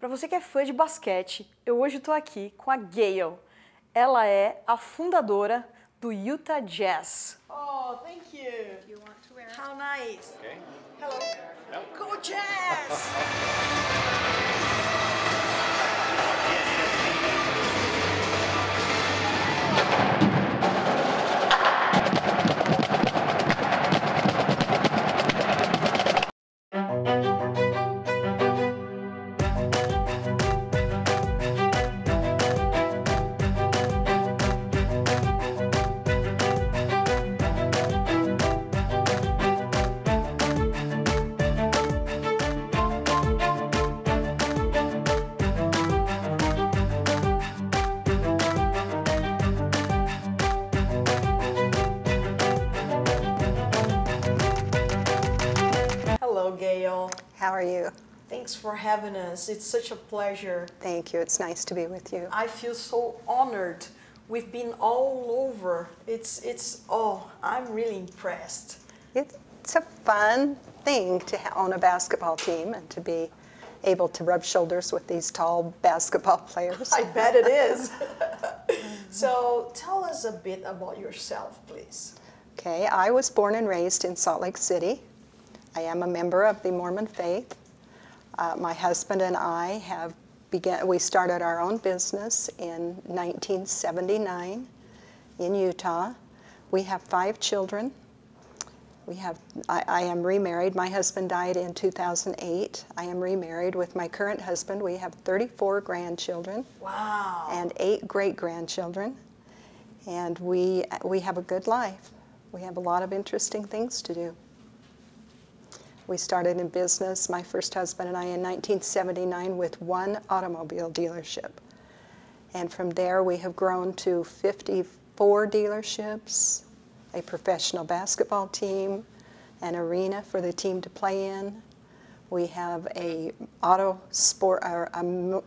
Para você que é fã de basquete, eu hoje estou aqui com a Gail. Ela é a fundadora do Utah Jazz. Oh, thank you. You want to wear it? How nice. Okay. Hello. No. Go Jazz! Hello, Gail. How are you? Thanks for having us. It's such a pleasure. Thank you. It's nice to be with you. I feel so honored. We've been all over. I'm really impressed. It's a fun thing to own a basketball team and to be able to rub shoulders with these tall basketball players. I bet it is. So tell us a bit about yourself, please. Okay, I was born and raised in Salt Lake City. I am a member of the Mormon faith. My husband and I we started our own business in 1979 in Utah. We have 5 children. I am remarried. My husband died in 2008. I am remarried with my current husband. We have 34 grandchildren. Wow. And 8 great-grandchildren. And we have a good life. We have a lot of interesting things to do. We started in business, my first husband and I, in 1979 with 1 automobile dealership. And from there we have grown to 54 dealerships, a professional basketball team, an arena for the team to play in. We have a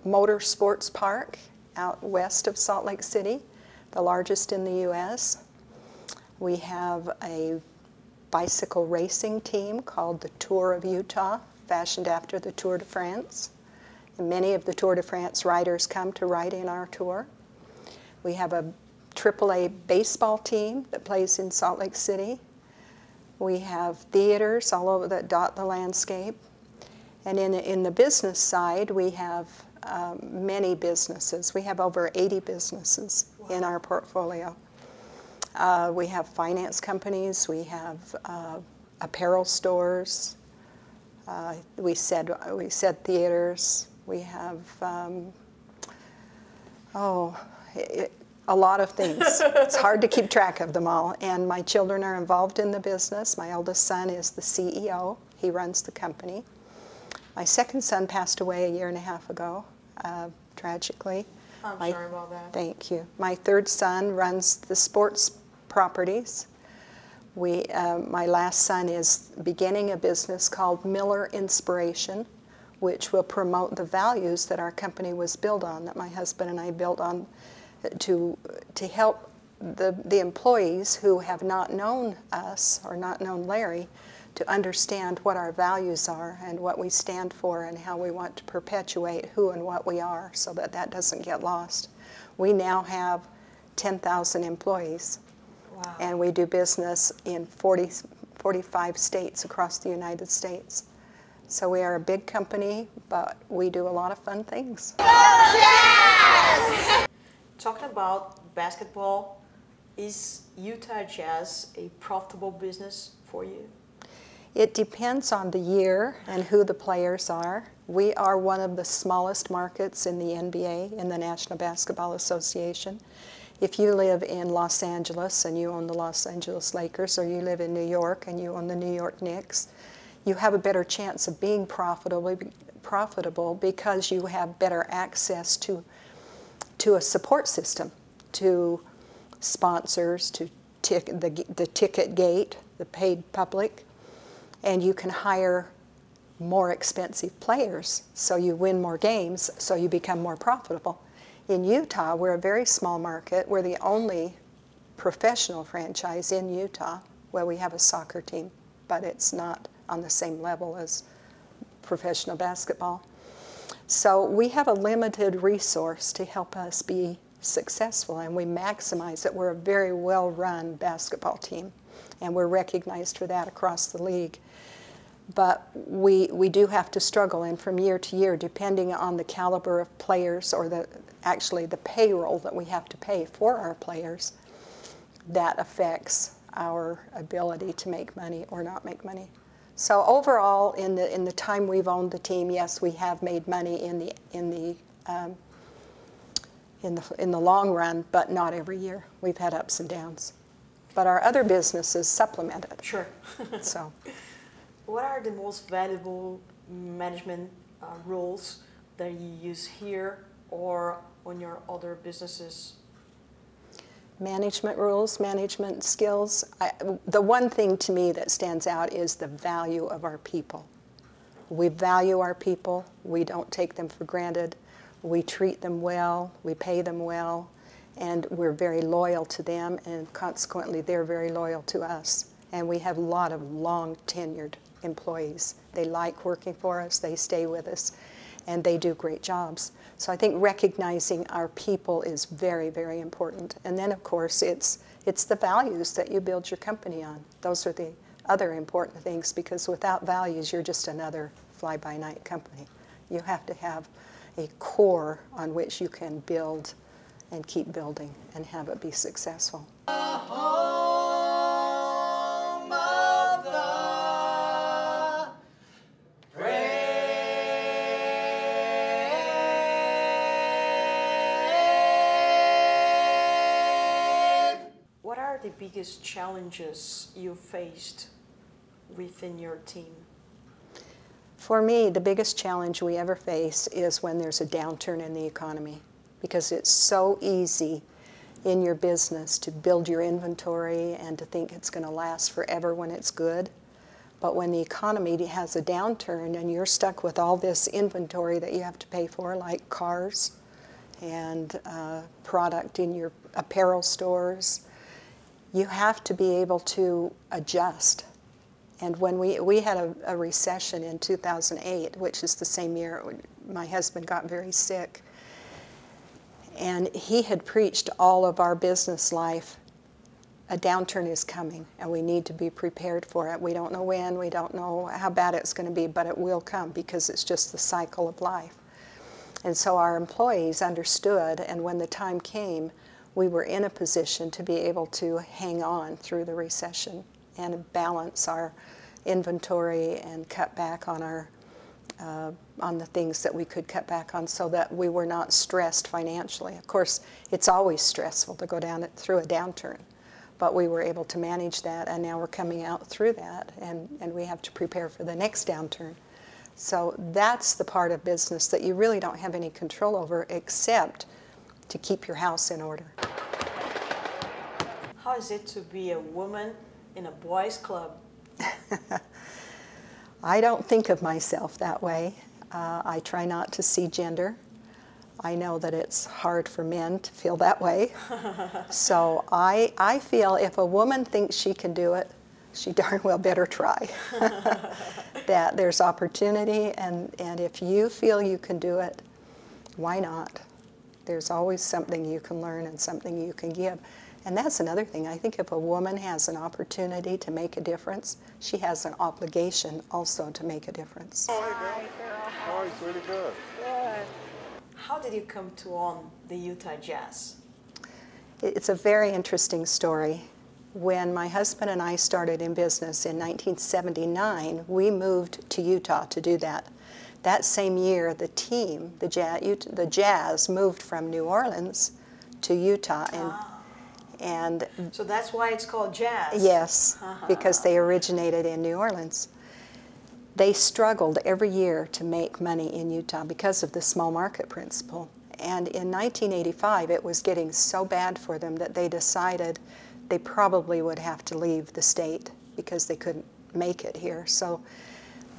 motor sports park out west of Salt Lake City, the largest in the U.S. We have a bicycle racing team called the Tour of Utah, fashioned after the Tour de France. And many of the Tour de France riders come to ride in our tour. We have a AAA baseball team that plays in Salt Lake City. We have theaters all over that dot the landscape. And in the business side, we have many businesses. We have over 80 businesses in our portfolio. We have finance companies, we have apparel stores, we said theaters, we have, a lot of things. It's hard to keep track of them all. And my children are involved in the business. My oldest son is the CEO. He runs the company. My second son passed away a 1.5 years ago, tragically. I'm sorry about that. Thank you. My third son runs the sports properties. My last son is beginning a business called Miller Inspiration, which will promote the values that our company was built on, that my husband and I built on, to help the employees who have not known us or not known Larry to understand what our values are and what we stand for and how we want to perpetuate who and what we are so that that doesn't get lost. We now have 10,000 employees. Wow. And we do business in 45 states across the United States. So we are a big company, but we do a lot of fun things. Yes! Talking about basketball, is Utah Jazz a profitable business for you? It depends on the year and who the players are. We are one of the smallest markets in the NBA, in the National Basketball Association. If you live in Los Angeles and you own the Los Angeles Lakers, or you live in New York and you own the New York Knicks, you have a better chance of being profitable because you have better access to a support system, to sponsors, to the ticket gate, the paid public, and you can hire more expensive players, so you win more games, so you become more profitable. In Utah, we're a very small market. We're the only professional franchise in Utah. Well, we have a soccer team, but it's not on the same level as professional basketball. So we have a limited resource to help us be successful, and we maximize it. We're a very well-run basketball team, and we're recognized for that across the league. But we do have to struggle, and from year to year, depending on the caliber of players or actually the payroll that we have to pay for our players, that affects our ability to make money or not make money. So overall, in the time we've owned the team, yes, we have made money in the long run, but not every year. We've had ups and downs. But our other businesses supplement it. Sure. So, what are the most valuable management rules that you use here or on your other businesses? Management rules, management skills. The one thing to me that stands out is the value of our people. We value our people. We don't take them for granted. We treat them well. We pay them well. And we're very loyal to them, and consequently they're very loyal to us. And we have a lot of long tenured employees. They like working for us. They stay with us. And they do great jobs. So I think recognizing our people is very, very important. And then, of course, it's the values that you build your company on. Those are the other important things, because without values, you're just another fly-by-night company. You have to have a core on which you can build and keep building and have it be successful. The biggest challenges you faced within your team? For me, the biggest challenge we ever face is when there's a downturn in the economy, because it's so easy in your business to build your inventory and to think it's going to last forever when it's good. But when the economy has a downturn and you're stuck with all this inventory that you have to pay for, like cars and product in your apparel stores, you have to be able to adjust. And when we had a recession in 2008, which is the same year my husband got very sick, and he had preached all of our business life, a downturn is coming and we need to be prepared for it. We don't know when, we don't know how bad it's going to be, but it will come because it's just the cycle of life. And so our employees understood, and when the time came, we were in a position to be able to hang on through the recession and balance our inventory and cut back on our on the things that we could cut back on, so that we were not stressed financially. Of course, it's always stressful to go down through a downturn, but we were able to manage that, and now we're coming out through that, and we have to prepare for the next downturn. So that's the part of business that you really don't have any control over, except to keep your house in order. How is it to be a woman in a boys' club? I don't think of myself that way. I try not to see gender. I know that it's hard for men to feel that way. So I feel if a woman thinks she can do it, she darn well better try. That there's opportunity, and if you feel you can do it, why not? There's always something you can learn and something you can give. And that's another thing. I think if a woman has an opportunity to make a difference, she has an obligation also to make a difference. Oh, hey, girl. How are you, sweetie? Good. Good. How did you come to own the Utah Jazz? It's a very interesting story. When my husband and I started in business in 1979, we moved to Utah to do that. That same year, the team, the Jazz, moved from New Orleans to Utah, and so that's why it's called Jazz. Yes, because they originated in New Orleans. They struggled every year to make money in Utah because of the small market principle. And in 1985, it was getting so bad for them that they decided they probably would have to leave the state because they couldn't make it here. So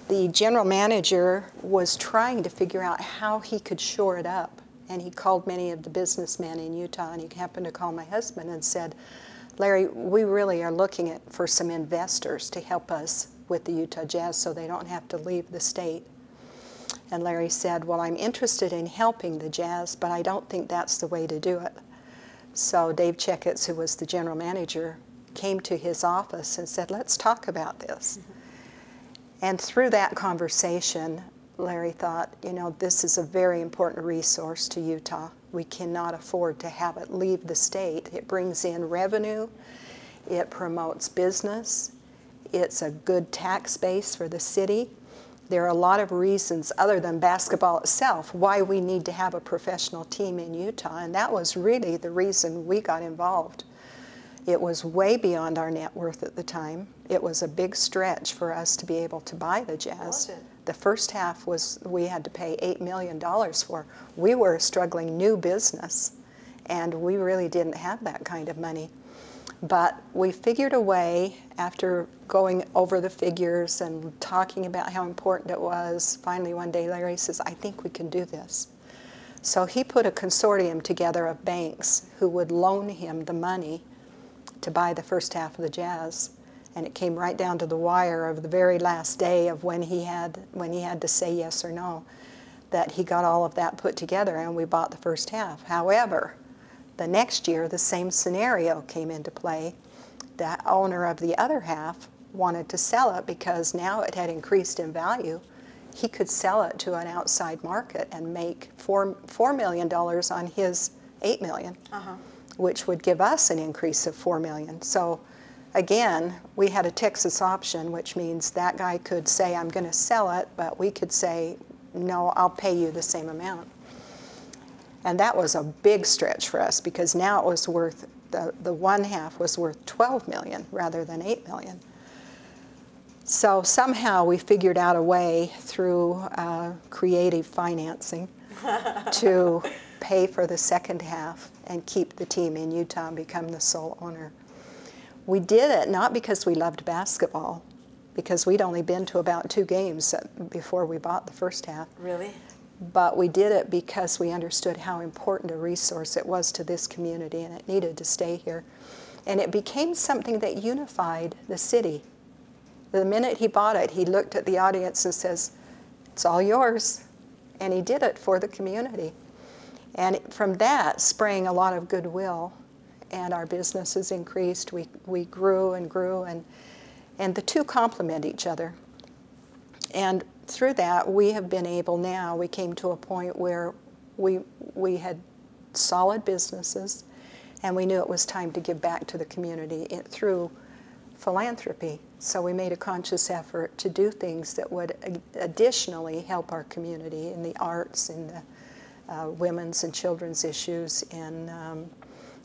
the general manager was trying to figure out how he could shore it up. And he called many of the businessmen in Utah, and he happened to call my husband and said, Larry, we really are looking for some investors to help us with the Utah Jazz so they don't have to leave the state. And Larry said, well, I'm interested in helping the Jazz, but I don't think that's the way to do it. So Dave Checketts, who was the general manager, came to his office and said, let's talk about this. And through that conversation, Larry thought, you know, this is a very important resource to Utah. We cannot afford to have it leave the state. It brings in revenue, it promotes business, it's a good tax base for the city. There are a lot of reasons other than basketball itself why we need to have a professional team in Utah, and that was really the reason we got involved. It was way beyond our net worth at the time. It was a big stretch for us to be able to buy the Jazz. Was it? The first half was we had to pay $8 million for. We were a struggling new business, and we really didn't have that kind of money. But we figured a way, after going over the figures and talking about how important it was, finally one day Larry says, I think we can do this. So he put a consortium together of banks who would loan him the money to buy the first half of the Jazz. And it came right down to the wire of the very last day of when he had to say yes or no, that he got all of that put together and we bought the first half. However, the next year, the same scenario came into play. The owner of the other half wanted to sell it because now it had increased in value. He could sell it to an outside market and make $4 million on his $8 million, which would give us an increase of $4 million. So again, we had a Texas option, which means that guy could say, I'm going to sell it, but we could say, no, I'll pay you the same amount. And that was a big stretch for us because now it was worth, the one half was worth $12 million rather than $8 million. So somehow we figured out a way through creative financing to pay for the second half and keep the team in Utah and become the sole owner. We did it not because we loved basketball, because we'd only been to about 2 games before we bought the first half. Really? But we did it because we understood how important a resource it was to this community and it needed to stay here. And it became something that unified the city. The minute he bought it, he looked at the audience and says, it's all yours. And he did it for the community. And from that sprang a lot of goodwill. And our businesses increased. We grew and grew. And the two complement each other. And through that, we have been able now, we came to a point where we had solid businesses, and we knew it was time to give back to the community through philanthropy. So we made a conscious effort to do things that would additionally help our community in the arts, in the women's and children's issues, in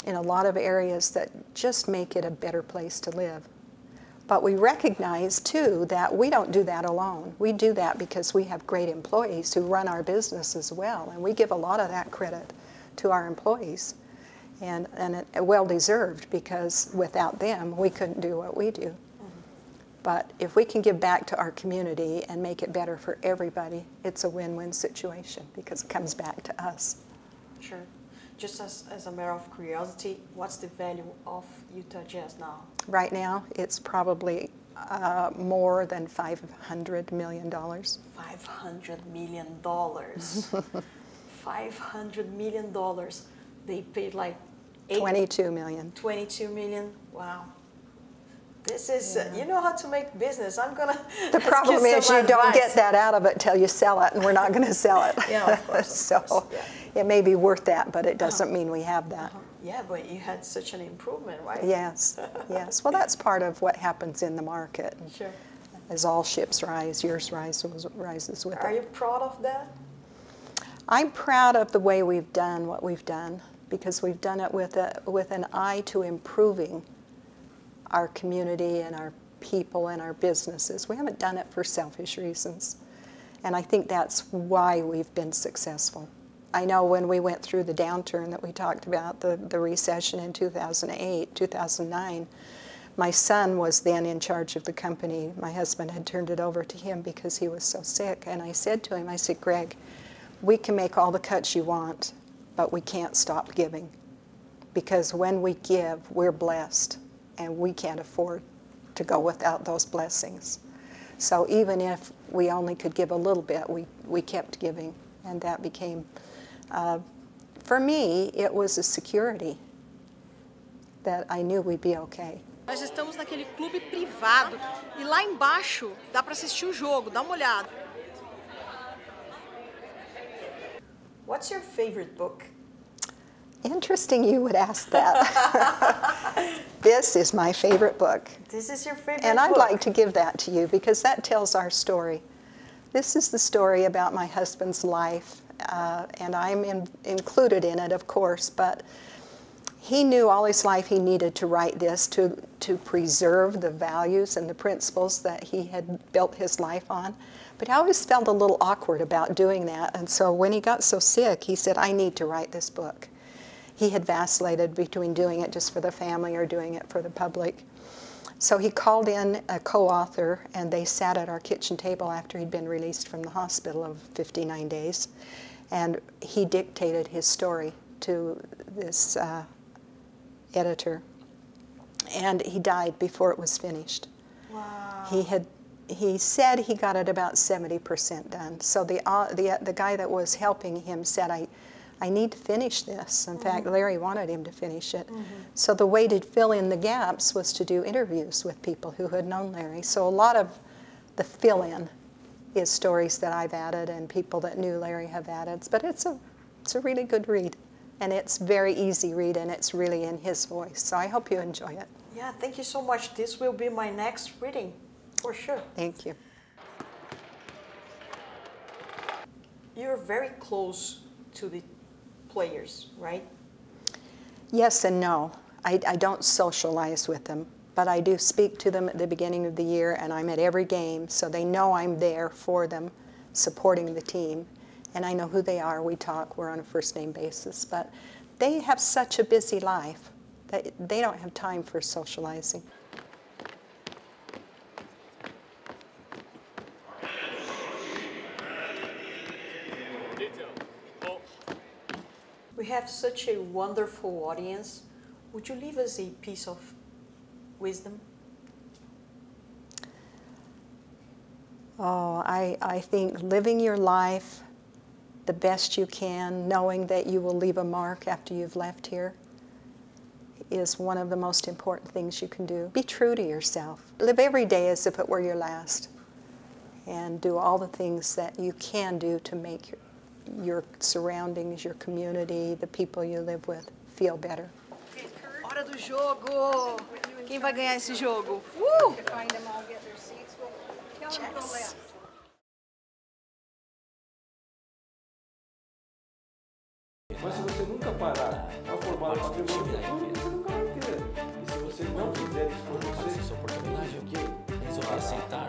a lot of areas that just make it a better place to live. But we recognize, too, that we don't do that alone. We do that because we have great employees who run our business as well, and we give a lot of that credit to our employees, and well-deserved, because without them, we couldn't do what we do. But if we can give back to our community and make it better for everybody, it's a win-win situation because it comes back to us. Sure. Just as a matter of curiosity, what's the value of Utah Jazz now? Right now, it's probably more than $500 million. $500 million. $500 million. They paid like $22 million. $22 million. Wow. This is, you know how to make business. I'm going to The problem is you don't get that out of it till you sell it, and we're not going to sell it. Yeah, of course. So it may be worth that, but it doesn't mean we have that. Yeah, but you had such an improvement, right? Yes, yes. Well, that's part of what happens in the market. Sure. As all ships rise, yours rises with it. Are you proud of that? I'm proud of the way we've done what we've done, because we've done it with an eye to improving our community and our people and our businesses. We haven't done it for selfish reasons. And I think that's why we've been successful. I know when we went through the downturn that we talked about, the recession in 2008, 2009, my son was then in charge of the company. My husband had turned it over to him because he was so sick. And I said to him, I said, Greg, we can make all the cuts you want, but we can't stop giving. Because when we give, we're blessed. And we can't afford to go without those blessings. So even if we only could give a little bit. We kept giving, and that became, for me, it was a security that I knew we'd be okay. Nós estamos naquele clube privado e lá embaixo dá para assistir o jogo, dá uma olhada. What's your favorite book? Interesting you would ask that. This is my favorite book. This is your favorite And book? I'd like to give that to you because that tells our story. This is the story about my husband's life, and I'm included in it, of course, but he knew all his life he needed to write this to preserve the values and the principles that he had built his life on. But I always felt a little awkward about doing that, and so when he got so sick, he said, I need to write this book. He had vacillated between doing it just for the family or doing it for the public. So he called in a co-author, and they sat at our kitchen table after he'd been released from the hospital of 59 days, and he dictated his story to this editor, and he died before it was finished. Wow. He said he got it about 70% done. So the guy that was helping him said, I need to finish this. In fact, Larry wanted him to finish it. So the way to fill in the gaps was to do interviews with people who had known Larry. So a lot of the fill-in is stories that I've added and people that knew Larry have added. But it's a really good read. And it's very easy read, and it's really in his voice. So I hope you enjoy it. Yeah, thank you so much. This will be my next reading, for sure. Thank you. You're very close to the players, right? Yes and no. I don't socialize with them, but I do speak to them at the beginning of the year, and I'm at every game, so they know I'm there for them, supporting the team. And I know who they are. We talk. We're on a first-name basis. But they have such a busy life that they don't have time for socializing. We have such a wonderful audience. Would you leave us a piece of wisdom? Oh, I think living your life the best you can, knowing that you will leave a mark after you've left here, is one of the most important things you can do. Be true to yourself. Live every day as if it were your last, and do all the things that you can do to make your surroundings, your community, the people you live with, feel better. Hora do jogo! Quem vai ganhar esse jogo? Yes. Mas se você nunca parar a formar patrimônio futuro, você nunca vai ter. E se você não fizer isso por você, essa oportunidade, o quê? resolvi aceitar